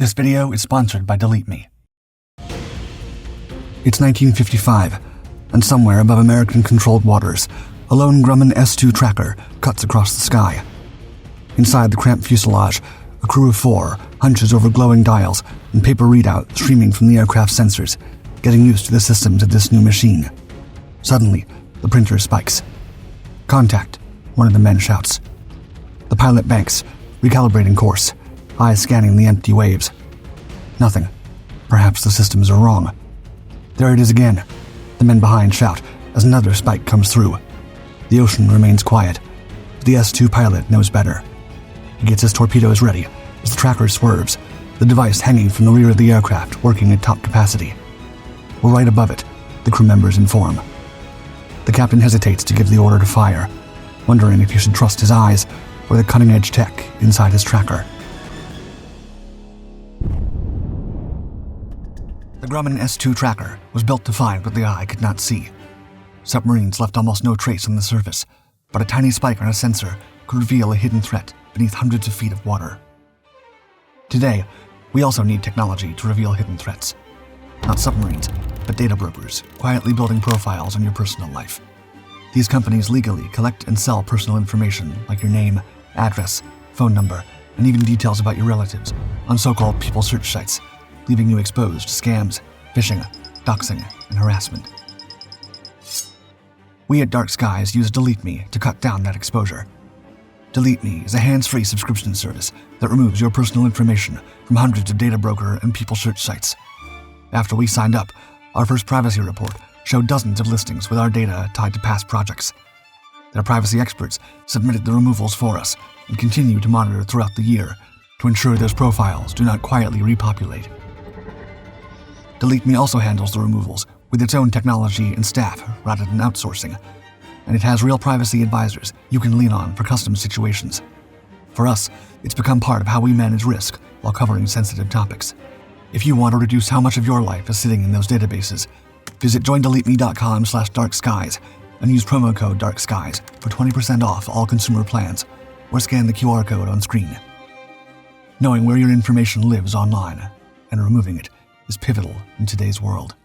This video is sponsored by Delete Me. It's 1955, and somewhere above American-controlled waters, a lone Grumman S-2 Tracker cuts across the sky. Inside the cramped fuselage, a crew of 4 hunches over glowing dials and paper readout streaming from the aircraft's sensors, getting used to the systems of this new machine. Suddenly, the printer spikes. "Contact," one of the men shouts. The pilot banks, recalibrating course, eyes scanning the empty waves. Nothing. Perhaps the systems are wrong. There it is again, the men behind shout as another spike comes through. The ocean remains quiet, but the S-2 pilot knows better. He gets his torpedoes ready as the tracker swerves, the device hanging from the rear of the aircraft working at top capacity. We're right above it, the crew members inform. The captain hesitates to give the order to fire, wondering if he should trust his eyes or the cutting-edge tech inside his tracker. The Grumman S-2 Tracker was built to find what the eye could not see. Submarines left almost no trace on the surface, but a tiny spike on a sensor could reveal a hidden threat beneath hundreds of feet of water. Today, we also need technology to reveal hidden threats. Not submarines, but data brokers, quietly building profiles on your personal life. These companies legally collect and sell personal information like your name, address, phone number, and even details about your relatives on so-called people search sites, leaving you exposed to scams, phishing, doxing, and harassment. We at Dark Skies use Delete Me to cut down that exposure. Delete Me is a hands-free subscription service that removes your personal information from hundreds of data broker and people search sites. After we signed up, our first privacy report showed dozens of listings with our data tied to past projects. Their privacy experts submitted the removals for us and continue to monitor throughout the year to ensure those profiles do not quietly repopulate. Delete Me also handles the removals with its own technology and staff rather than outsourcing, and it has real privacy advisors you can lean on for custom situations. For us, it's become part of how we manage risk while covering sensitive topics. If you want to reduce how much of your life is sitting in those databases, visit joindeleteme.com/darkskies and use promo code DARKSKIES for 20% off all consumer plans, or scan the QR code on screen. Knowing where your information lives online and removing it is pivotal in today's world.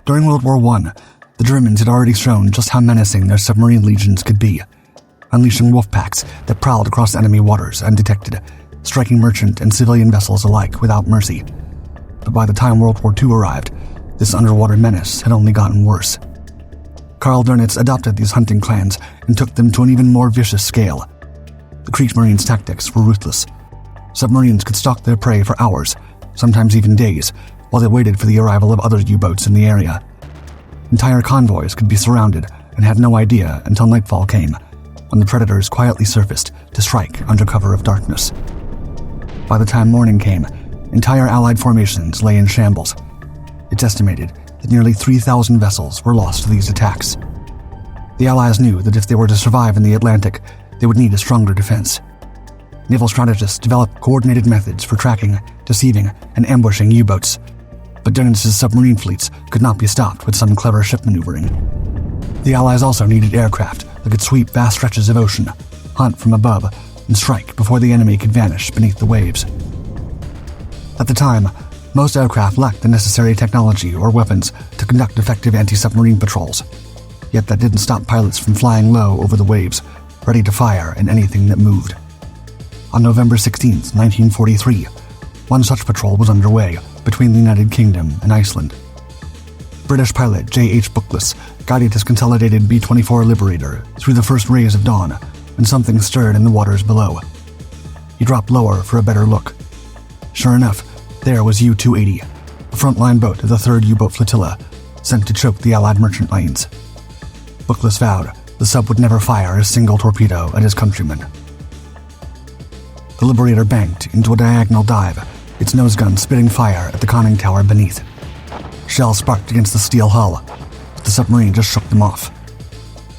During World War I, the Germans had already shown just how menacing their submarine legions could be, unleashing wolf packs that prowled across enemy waters undetected, striking merchant and civilian vessels alike without mercy. But by the time World War II arrived, this underwater menace had only gotten worse. Karl Dönitz adopted these hunting clans and took them to an even more vicious scale. The Kriegsmarine's tactics were ruthless. Submarines could stalk their prey for hours, sometimes even days, while they waited for the arrival of other U-boats in the area. Entire convoys could be surrounded and had no idea until nightfall came, when the predators quietly surfaced to strike under cover of darkness. By the time morning came, entire Allied formations lay in shambles. It's estimated that nearly 3,000 vessels were lost to these attacks. The Allies knew that if they were to survive in the Atlantic, they would need a stronger defense. Naval strategists developed coordinated methods for tracking, deceiving, and ambushing U-boats. But Dönitz's submarine fleets could not be stopped with some clever ship maneuvering. The Allies also needed aircraft that could sweep vast stretches of ocean, hunt from above, and strike before the enemy could vanish beneath the waves. At the time, most aircraft lacked the necessary technology or weapons to conduct effective anti-submarine patrols. Yet that didn't stop pilots from flying low over the waves, ready to fire at anything that moved. On November 16, 1943, one such patrol was underway between the United Kingdom and Iceland. British pilot J.H. Bookless guided his consolidated B-24 Liberator through the first rays of dawn, and something stirred in the waters below. He dropped lower for a better look. Sure enough, there was U-280, the frontline boat of the 3rd U-boat flotilla, sent to choke the Allied merchant lanes. Bookless vowed the sub would never fire a single torpedo at his countrymen. The Liberator banked into a diagonal dive, its nose gun spitting fire at the conning tower beneath. Shells sparked against the steel hull, but the submarine just shook them off.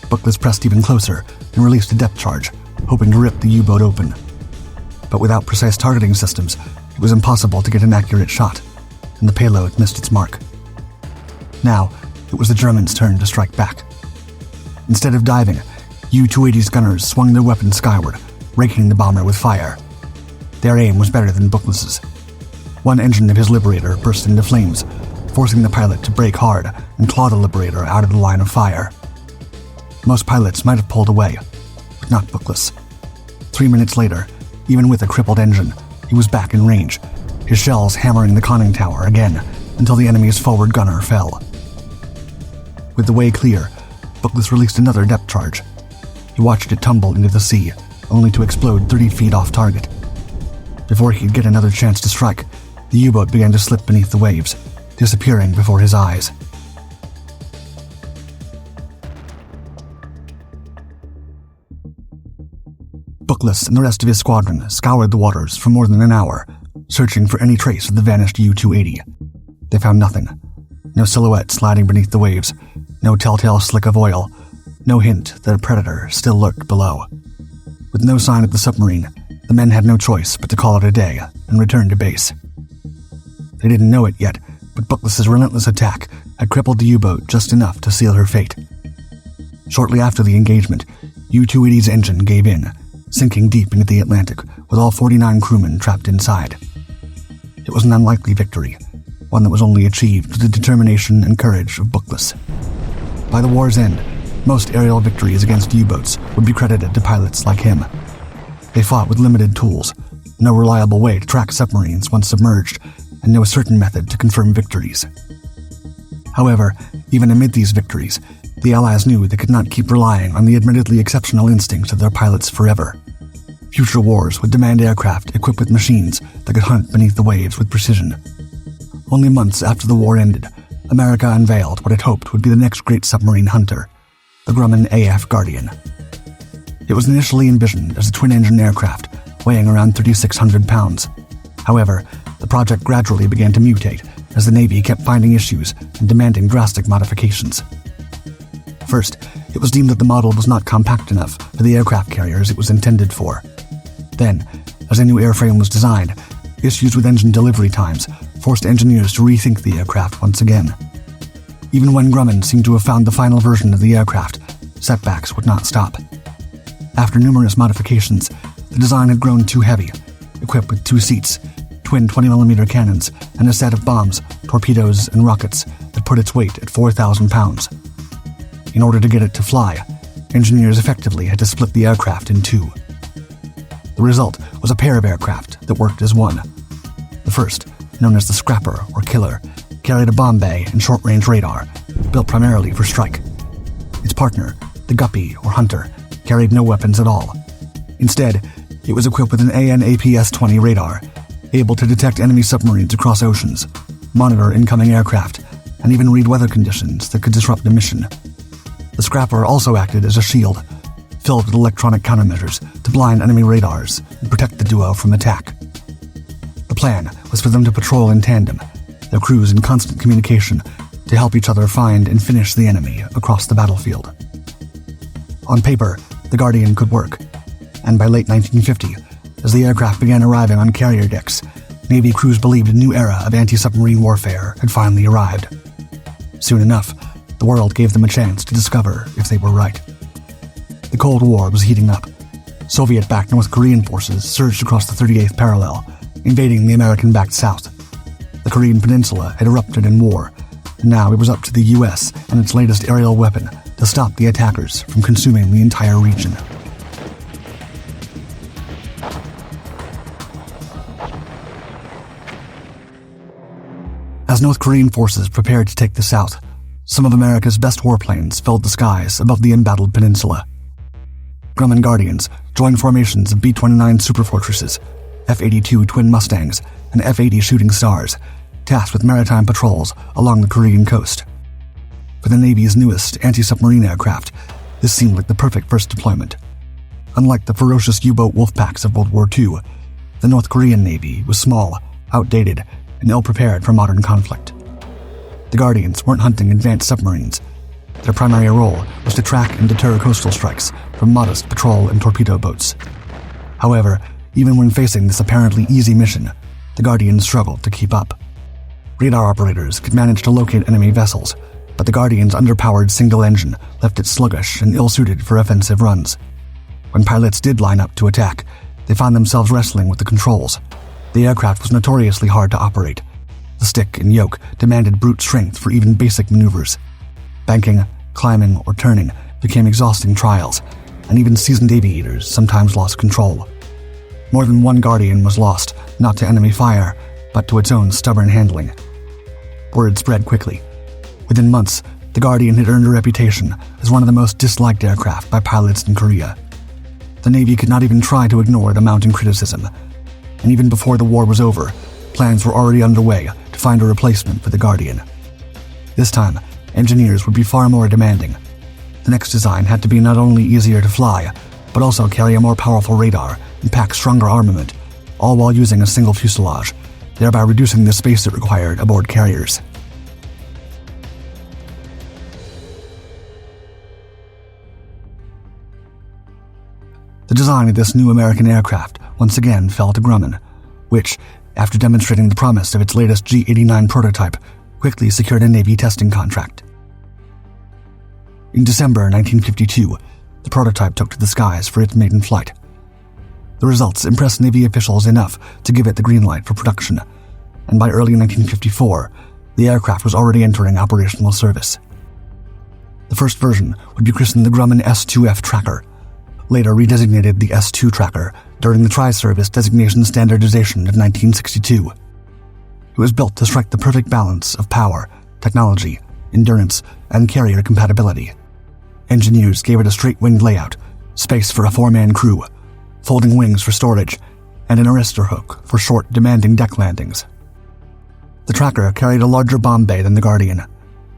Bookless pressed even closer and released a depth charge, hoping to rip the U-boat open. But without precise targeting systems, it was impossible to get an accurate shot, and the payload missed its mark. Now, it was the Germans' turn to strike back. Instead of diving, U-280's gunners swung their weapons skyward, raking the bomber with fire. Their aim was better than Bookless's. One engine of his Liberator burst into flames, forcing the pilot to brake hard and claw the Liberator out of the line of fire. Most pilots might have pulled away, but not Bookless. 3 minutes later, even with a crippled engine, he was back in range, his shells hammering the conning tower again until the enemy's forward gunner fell. With the way clear, Bookless released another depth charge. He watched it tumble into the sea, only to explode 30 feet off target. Before he could get another chance to strike, the U-boat began to slip beneath the waves, disappearing before his eyes. Bookless and the rest of his squadron scoured the waters for more than an hour, searching for any trace of the vanished U-280. They found nothing. No silhouette sliding beneath the waves, no telltale slick of oil, no hint that a predator still lurked below. With no sign of the submarine, the men had no choice but to call it a day and return to base. They didn't know it yet, but Bookless's relentless attack had crippled the U-boat just enough to seal her fate. Shortly after the engagement, U-280's engine gave in, sinking deep into the Atlantic with all 49 crewmen trapped inside. It was an unlikely victory, one that was only achieved with the determination and courage of Bookless. By the war's end, most aerial victories against U-boats would be credited to pilots like him. They fought with limited tools, no reliable way to track submarines once submerged, and no certain method to confirm victories. However, even amid these victories, the Allies knew they could not keep relying on the admittedly exceptional instincts of their pilots forever. Future wars would demand aircraft equipped with machines that could hunt beneath the waves with precision. Only months after the war ended, America unveiled what it hoped would be the next great submarine hunter, the Grumman AF Guardian. It was initially envisioned as a twin-engine aircraft, weighing around 3,600 pounds. However, the project gradually began to mutate as the Navy kept finding issues and demanding drastic modifications. First, it was deemed that the model was not compact enough for the aircraft carriers it was intended for. Then, as a new airframe was designed, issues with engine delivery times forced engineers to rethink the aircraft once again. Even when Grumman seemed to have found the final version of the aircraft, setbacks would not stop. After numerous modifications, the design had grown too heavy, equipped with 2 seats, twin 20mm cannons, and a set of bombs, torpedoes, and rockets that put its weight at 4,000 pounds. In order to get it to fly, engineers effectively had to split the aircraft in 2. The result was a pair of aircraft that worked as one. The first, known as the Scrapper or Killer, carried a bomb bay and short-range radar, built primarily for strike. Its partner, the Guppy or Hunter, carried no weapons at all. Instead, it was equipped with an AN/APS-20 radar, able to detect enemy submarines across oceans, monitor incoming aircraft, and even read weather conditions that could disrupt the mission. The Scrapper also acted as a shield, filled with electronic countermeasures to blind enemy radars and protect the duo from attack. The plan was for them to patrol in tandem, their crews in constant communication to help each other find and finish the enemy across the battlefield. On paper, the Guardian could work, and by late 1950, as the aircraft began arriving on carrier decks, Navy crews believed a new era of anti-submarine warfare had finally arrived. Soon enough, the world gave them a chance to discover if they were right. The Cold War was heating up. Soviet-backed North Korean forces surged across the 38th parallel, invading the American-backed South. The Korean Peninsula had erupted in war, and now it was up to the U.S. and its latest aerial weapon to stop the attackers from consuming the entire region. As North Korean forces prepared to take the South, some of America's best warplanes filled the skies above the embattled peninsula. Grumman Guardians joined formations of B-29 Superfortresses, F-82 Twin Mustangs, and F-80 Shooting Stars, tasked with maritime patrols along the Korean coast. For the Navy's newest anti-submarine aircraft, this seemed like the perfect first deployment. Unlike the ferocious U-boat wolfpacks of World War II, the North Korean Navy was small, outdated, and ill-prepared for modern conflict. The Guardians weren't hunting advanced submarines. Their primary role was to track and deter coastal strikes from modest patrol and torpedo boats. However, even when facing this apparently easy mission, the Guardians struggled to keep up. Radar operators could manage to locate enemy vessels, but the Guardian's underpowered single engine left it sluggish and ill-suited for offensive runs. When pilots did line up to attack, they found themselves wrestling with the controls. The aircraft was notoriously hard to operate. The stick and yoke demanded brute strength for even basic maneuvers. Banking, climbing, or turning became exhausting trials, and even seasoned aviators sometimes lost control. More than one Guardian was lost, not to enemy fire, but to its own stubborn handling. Word spread quickly. Within months, the Guardian had earned a reputation as one of the most disliked aircraft by pilots in Korea. The Navy could not even try to ignore the mounting criticism, and even before the war was over, plans were already underway to find a replacement for the Guardian. This time, engineers would be far more demanding. The next design had to be not only easier to fly, but also carry a more powerful radar and pack stronger armament, all while using a single fuselage, thereby reducing the space it required aboard carriers. The design of this new American aircraft once again fell to Grumman, which, after demonstrating the promise of its latest G-89 prototype, quickly secured a Navy testing contract. In December 1952, the prototype took to the skies for its maiden flight. The results impressed Navy officials enough to give it the green light for production, and by early 1954, the aircraft was already entering operational service. The first version would be christened the Grumman S-2 Tracker, later redesignated the S-2 Tracker during the Tri-Service Designation Standardization of 1962. It was built to strike the perfect balance of power, technology, endurance, and carrier compatibility. Engineers gave it a straight-winged layout, space for a 4-man crew, folding wings for storage, and an arrestor hook for short, demanding deck landings. The Tracker carried a larger bomb bay than the Guardian,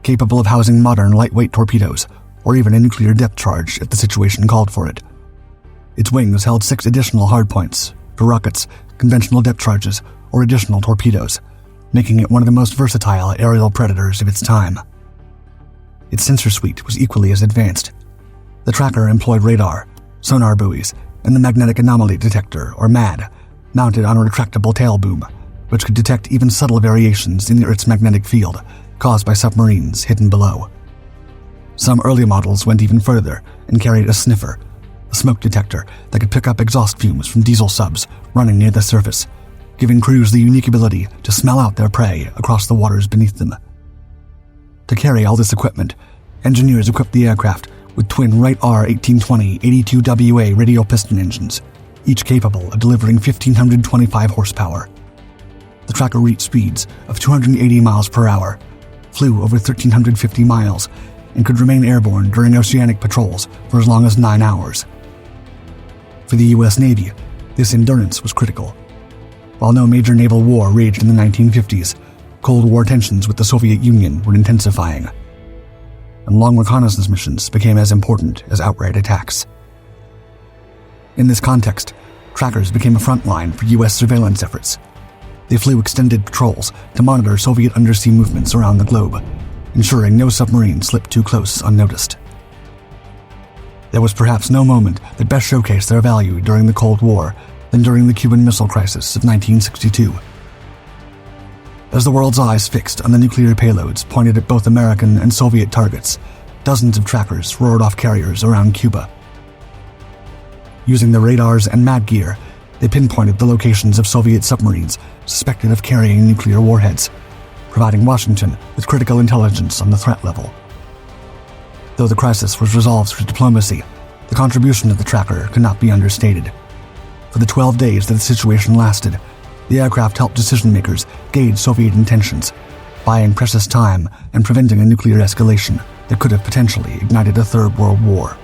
capable of housing modern lightweight torpedoes, or even a nuclear depth charge if the situation called for it. Its wings held 6 additional hardpoints for rockets, conventional depth charges, or additional torpedoes, making it one of the most versatile aerial predators of its time. Its sensor suite was equally as advanced. The Tracker employed radar, sonar buoys, and the magnetic anomaly detector, or MAD, mounted on a retractable tail boom, which could detect even subtle variations in the Earth's magnetic field caused by submarines hidden below. Some early models went even further and carried a sniffer, a smoke detector that could pick up exhaust fumes from diesel subs running near the surface, giving crews the unique ability to smell out their prey across the waters beneath them. To carry all this equipment, engineers equipped the aircraft with twin Wright R-1820 82WA radial piston engines, each capable of delivering 1,525 horsepower. The Tracker reached speeds of 280 miles per hour, flew over 1,350 miles, and could remain airborne during oceanic patrols for as long as 9 hours. For the U.S. Navy, this endurance was critical. While no major naval war raged in the 1950s, Cold War tensions with the Soviet Union were intensifying, and long reconnaissance missions became as important as outright attacks. In this context, Trackers became a front line for U.S. surveillance efforts. They flew extended patrols to monitor Soviet undersea movements around the globe, ensuring no submarine slipped too close unnoticed. There was perhaps no moment that best showcased their value during the Cold War than during the Cuban Missile Crisis of 1962. As the world's eyes fixed on the nuclear payloads pointed at both American and Soviet targets, dozens of trackers roared off carriers around Cuba. Using their radars and MAD gear, they pinpointed the locations of Soviet submarines suspected of carrying nuclear warheads, providing Washington with critical intelligence on the threat level. Though the crisis was resolved through diplomacy, the contribution of the Tracker could not be understated. For the 12 days that the situation lasted, the aircraft helped decision-makers gauge Soviet intentions, buying precious time and preventing a nuclear escalation that could have potentially ignited a Third World War.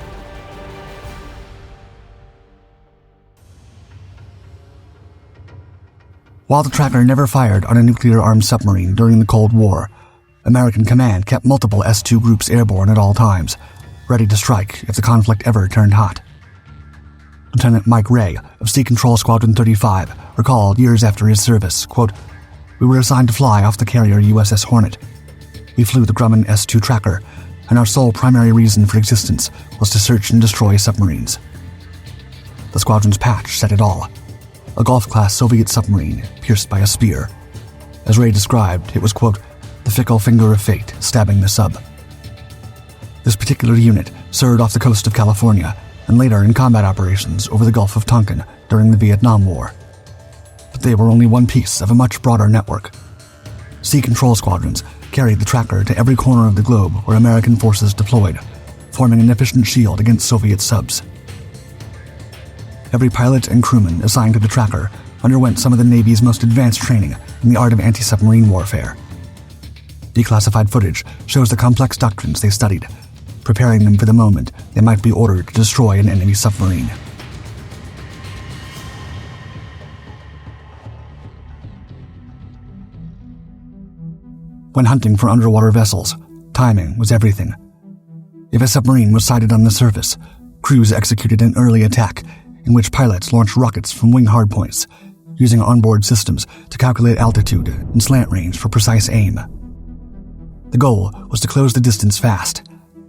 While the Tracker never fired on a nuclear-armed submarine during the Cold War, American command kept multiple S-2 groups airborne at all times, ready to strike if the conflict ever turned hot. Lieutenant Mike Ray of Sea Control Squadron 35 recalled years after his service, quote, "We were assigned to fly off the carrier USS Hornet. We flew the Grumman S-2 Tracker, and our sole primary reason for existence was to search and destroy submarines." The squadron's patch said it all. A Gulf-class Soviet submarine pierced by a spear. As Ray described, it was, quote, "the fickle finger of fate stabbing the sub." This particular unit served off the coast of California and later in combat operations over the Gulf of Tonkin during the Vietnam War. But they were only one piece of a much broader network. Sea control squadrons carried the tracker to every corner of the globe where American forces deployed, forming an efficient shield against Soviet subs. Every pilot and crewman assigned to the tracker underwent some of the Navy's most advanced training in the art of anti-submarine warfare. Declassified footage shows the complex doctrines they studied, preparing them for the moment they might be ordered to destroy an enemy submarine. When hunting for underwater vessels, timing was everything. If a submarine was sighted on the surface, crews executed an early attack in which pilots launched rockets from wing hardpoints, using onboard systems to calculate altitude and slant range for precise aim. The goal was to close the distance fast,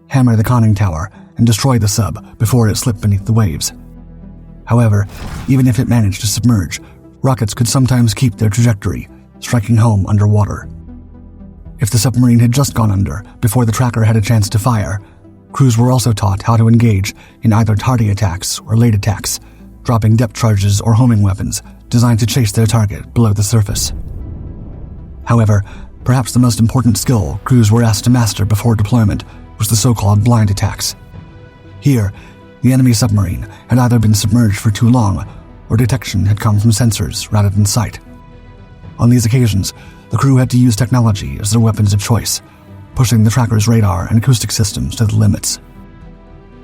hammer the conning tower, and destroy the sub before it slipped beneath the waves. However, even if it managed to submerge, rockets could sometimes keep their trajectory, striking home underwater. If the submarine had just gone under before the tracker had a chance to fire, crews were also taught how to engage in either tardy attacks or late attacks, dropping depth charges or homing weapons designed to chase their target below the surface. However, perhaps the most important skill crews were asked to master before deployment was the so-called blind attacks. Here, the enemy submarine had either been submerged for too long or detection had come from sensors rather than sight. On these occasions, the crew had to use technology as their weapons of choice, pushing the tracker's radar and acoustic systems to the limits.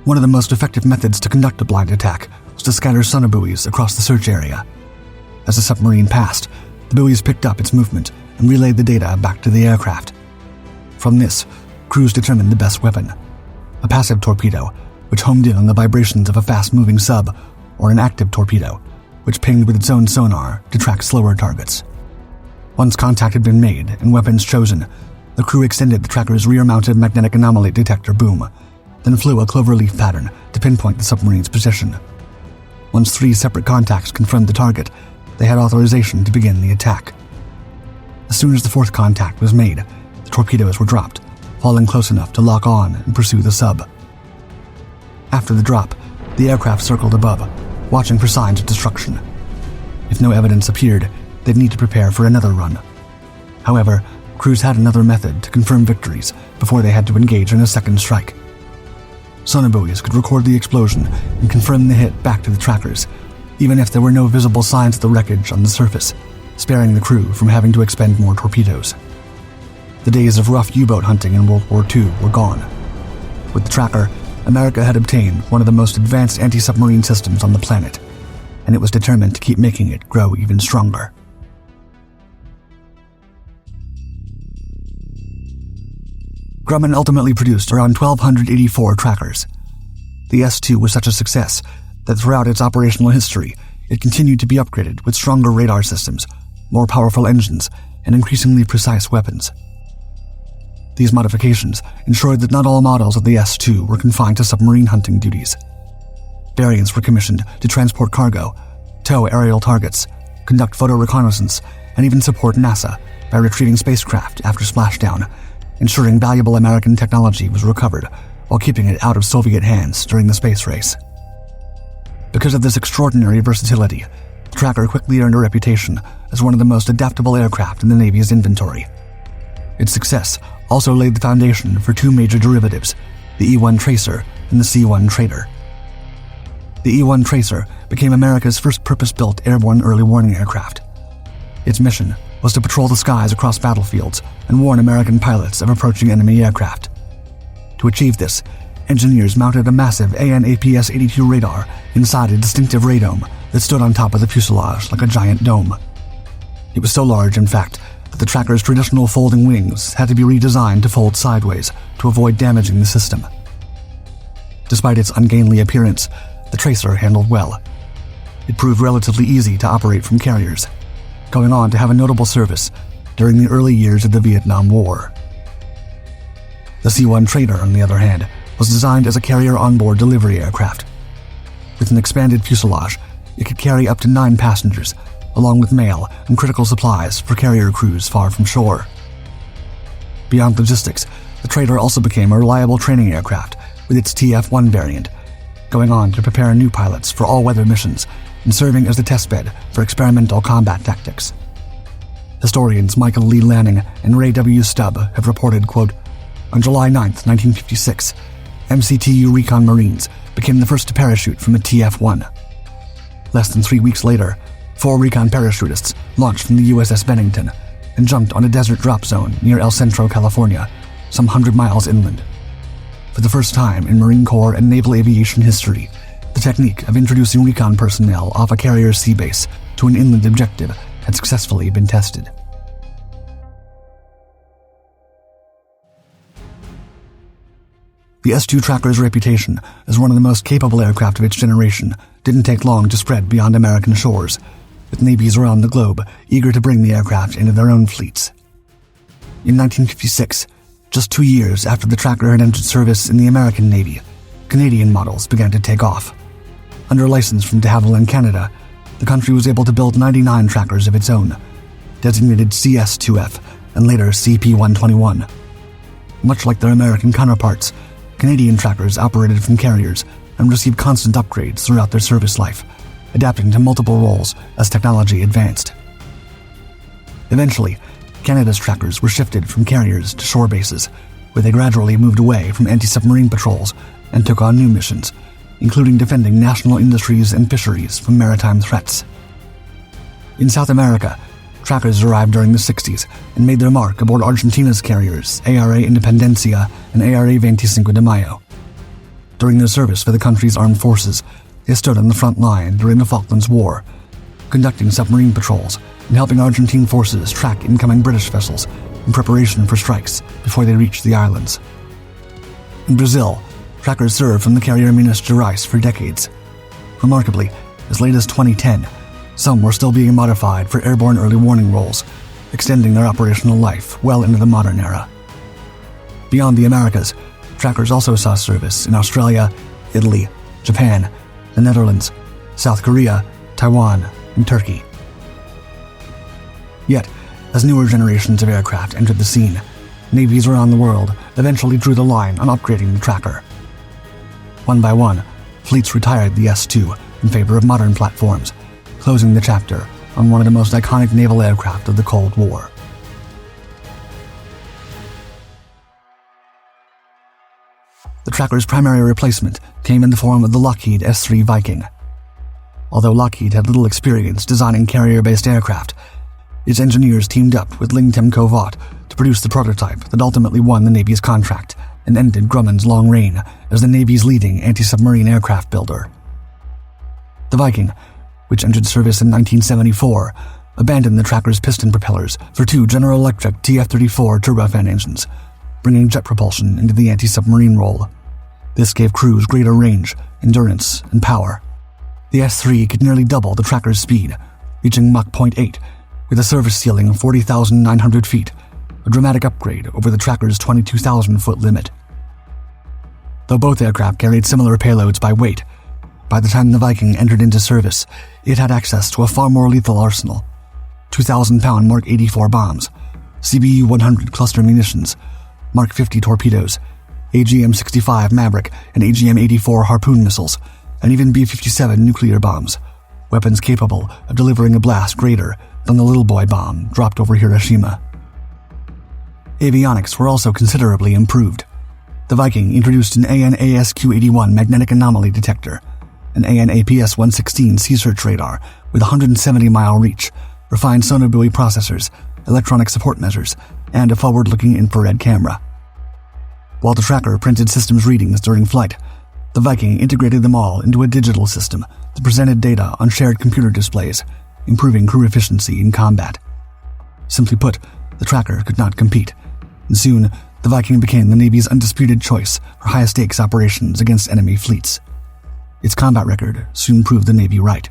One of the most effective methods to conduct a blind attack was to scatter sonobuoys across the search area. As the submarine passed, the buoys picked up its movement and relayed the data back to the aircraft. From this, crews determined the best weapon: a passive torpedo, which homed in on the vibrations of a fast-moving sub, or an active torpedo, which pinged with its own sonar to track slower targets. Once contact had been made and weapons chosen, the crew extended the tracker's rear-mounted magnetic anomaly detector boom, then flew a cloverleaf pattern to pinpoint the submarine's position. Once 3 separate contacts confirmed the target, they had authorization to begin the attack. As soon as the 4th contact was made, the torpedoes were dropped, falling close enough to lock on and pursue the sub. After the drop, the aircraft circled above, watching for signs of destruction. If no evidence appeared, they'd need to prepare for another run. However, crews had another method to confirm victories before they had to engage in a second strike. Sonobuoys could record the explosion and confirm the hit back to the trackers, even if there were no visible signs of the wreckage on the surface, sparing the crew from having to expend more torpedoes. The days of rough U-boat hunting in World War II were gone. With the tracker, America had obtained one of the most advanced anti-submarine systems on the planet, and it was determined to keep making it grow even stronger. Grumman ultimately produced around 1,284 trackers. The S-2 was such a success that throughout its operational history, it continued to be upgraded with stronger radar systems, more powerful engines, and increasingly precise weapons. These modifications ensured that not all models of the S-2 were confined to submarine hunting duties. Variants were commissioned to transport cargo, tow aerial targets, conduct photo reconnaissance, and even support NASA by retrieving spacecraft after splashdown, ensuring valuable American technology was recovered while keeping it out of Soviet hands during the space race. Because of this extraordinary versatility, the Tracker quickly earned a reputation as one of the most adaptable aircraft in the Navy's inventory. Its success also laid the foundation for 2 major derivatives, the E-1 Tracer and the C-1 Trader. The E-1 Tracer became America's first purpose-built airborne early warning aircraft. Its mission was to patrol the skies across battlefields and warn American pilots of approaching enemy aircraft. To achieve this, engineers mounted a massive AN/APS-82 radar inside a distinctive radome that stood on top of the fuselage like a giant dome. It was so large, in fact, that the Tracker's traditional folding wings had to be redesigned to fold sideways to avoid damaging the system. Despite its ungainly appearance, the Tracer handled well. It proved relatively easy to operate from carriers, going on to have a notable service during the early years of the Vietnam War. The C-1 Trader, on the other hand, was designed as a carrier onboard delivery aircraft. With an expanded fuselage, it could carry up to 9 passengers, along with mail and critical supplies for carrier crews far from shore. Beyond logistics, the Trader also became a reliable training aircraft with its TF-1 variant, going on to prepare new pilots for all-weather missions and serving as the testbed for experimental combat tactics. Historians Michael Lee Lanning and Ray W. Stubb have reported, quote, "On July 9, 1956, MCTU Recon Marines became the first to parachute from a TF-1. Less than 3 weeks later, 4 recon parachutists launched from the USS Bennington and jumped on a desert drop zone near El Centro, California, some 100 miles inland. For the first time in Marine Corps and naval aviation history, the technique of introducing recon personnel off a carrier sea base to an inland objective had successfully been tested." The S-2 Tracker's reputation as one of the most capable aircraft of its generation didn't take long to spread beyond American shores, with navies around the globe eager to bring the aircraft into their own fleets. In 1956, just 2 years after the Tracker had entered service in the American Navy, Canadian models began to take off. Under license from de Havilland, Canada, the country was able to build 99 Trackers of its own, designated CS-2F and later CP-121. Much like their American counterparts, Canadian Trackers operated from carriers and received constant upgrades throughout their service life, adapting to multiple roles as technology advanced. Eventually, Canada's Trackers were shifted from carriers to shore bases, where they gradually moved away from anti-submarine patrols and took on new missions, including defending national industries and fisheries from maritime threats. In South America, Trackers arrived during the 60s and made their mark aboard Argentina's carriers ARA Independencia and ARA 25 de Mayo. During their service for the country's armed forces, they stood on the front line during the Falklands War, conducting submarine patrols and helping Argentine forces track incoming British vessels in preparation for strikes before they reached the islands. In Brazil, Trackers served from the carrier Minas Gerais for decades. Remarkably, as late as 2010, some were still being modified for airborne early warning roles, extending their operational life well into the modern era. Beyond the Americas, Trackers also saw service in Australia, Italy, Japan, the Netherlands, South Korea, Taiwan, and Turkey. Yet, as newer generations of aircraft entered the scene, navies around the world eventually drew the line on upgrading the Tracker. One by one, fleets retired the S-2 in favor of modern platforms, closing the chapter on one of the most iconic naval aircraft of the Cold War. The Tracker's primary replacement came in the form of the Lockheed S-3 Viking. Although Lockheed had little experience designing carrier-based aircraft, its engineers teamed up with Ling-Temco Vought to produce the prototype that ultimately won the Navy's contract and ended Grumman's long reign as the Navy's leading anti-submarine aircraft builder. The Viking, which entered service in 1974, abandoned the Tracker's piston propellers for 2 General Electric TF-34 turbofan engines, bringing jet propulsion into the anti-submarine role. This gave crews greater range, endurance, and power. The S-3 could nearly double the Tracker's speed, reaching Mach 0.8, with a service ceiling of 40,900 feet, a dramatic upgrade over the Tracker's 22,000-foot limit. Though both aircraft carried similar payloads by weight, by the time the Viking entered into service, it had access to a far more lethal arsenal: 2,000-pound Mark 84 bombs, CBU-100 cluster munitions, Mark 50 torpedoes, AGM-65 Maverick and AGM-84 Harpoon missiles, and even B-57 nuclear bombs, weapons capable of delivering a blast greater than the Little Boy bomb dropped over Hiroshima. Avionics were also considerably improved. The Viking introduced an AN/ASQ-81 magnetic anomaly detector, an AN/APS-116 sea search radar with 170-mile reach, refined sonar buoy processors, electronic support measures, and a forward-looking infrared camera. While the Tracker printed systems readings during flight, the Viking integrated them all into a digital system that presented data on shared computer displays, improving crew efficiency in combat. Simply put, the Tracker could not compete, and soon the Viking became the Navy's undisputed choice for high-stakes operations against enemy fleets. Its combat record soon proved the Navy right.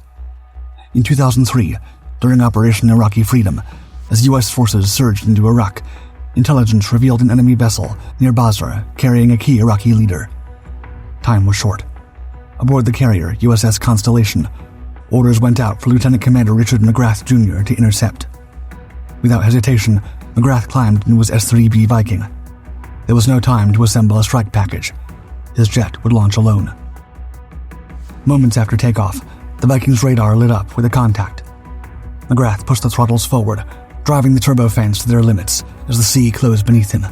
In 2003, during Operation Iraqi Freedom, as U.S. forces surged into Iraq, intelligence revealed an enemy vessel near Basra carrying a key Iraqi leader. Time was short. Aboard the carrier USS Constellation, orders went out for Lieutenant Commander Richard McGrath Jr. to intercept. Without hesitation, McGrath climbed into his S-3B Viking. There was no time to assemble a strike package. His jet would launch alone. Moments after takeoff, The Viking's radar lit up with a contact. McGrath pushed the throttles forward, driving the turbofans to their limits as the sea closed beneath him.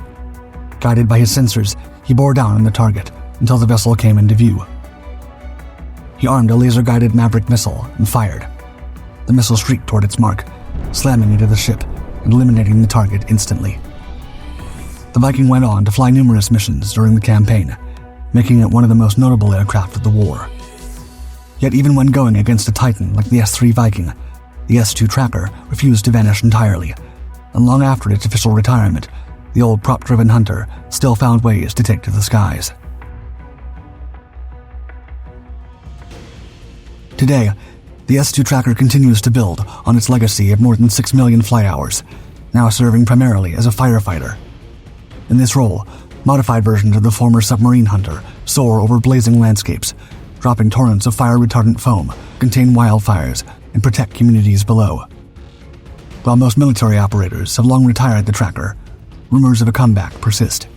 Guided by his sensors, he bore down on the target until the vessel came into view. He armed a laser-guided Maverick missile and fired. The missile shrieked toward its mark, slamming into the ship and eliminating the target instantly. The Viking went on to fly numerous missions during the campaign, making it one of the most notable aircraft of the war. Yet even when going against a Titan like the S-3 Viking, the S-2 Tracker refused to vanish entirely, and long after its official retirement, the old prop-driven hunter still found ways to take to the skies. Today, the S-2 Tracker continues to build on its legacy of more than 6 million flight hours, now serving primarily as a firefighter. In this role, modified versions of the former submarine hunter soar over blazing landscapes, dropping torrents of fire-retardant foam, contain wildfires, and protect communities below. While most military operators have long retired the Tracker, rumors of a comeback persist.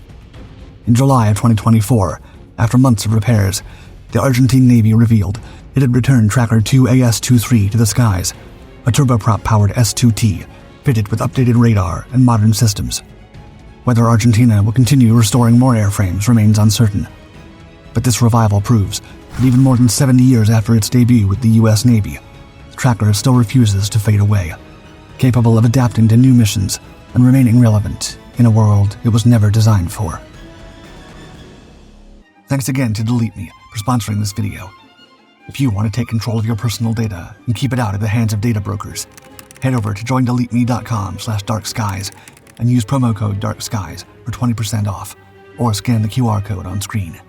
In July of 2024, after months of repairs, the Argentine Navy revealed it had returned Tracker 2 AS-23 to the skies, a turboprop-powered S-2T fitted with updated radar and modern systems. Whether Argentina will continue restoring more airframes remains uncertain. But this revival proves that even more than 70 years after its debut with the U.S. Navy, the Tracker still refuses to fade away, capable of adapting to new missions and remaining relevant in a world it was never designed for. Thanks again to Delete Me for sponsoring this video. If you want to take control of your personal data and keep it out of the hands of data brokers, head over to joindeleteme.com/darkskies and use promo code DARKSKIES for 20% off, or scan the QR code on screen.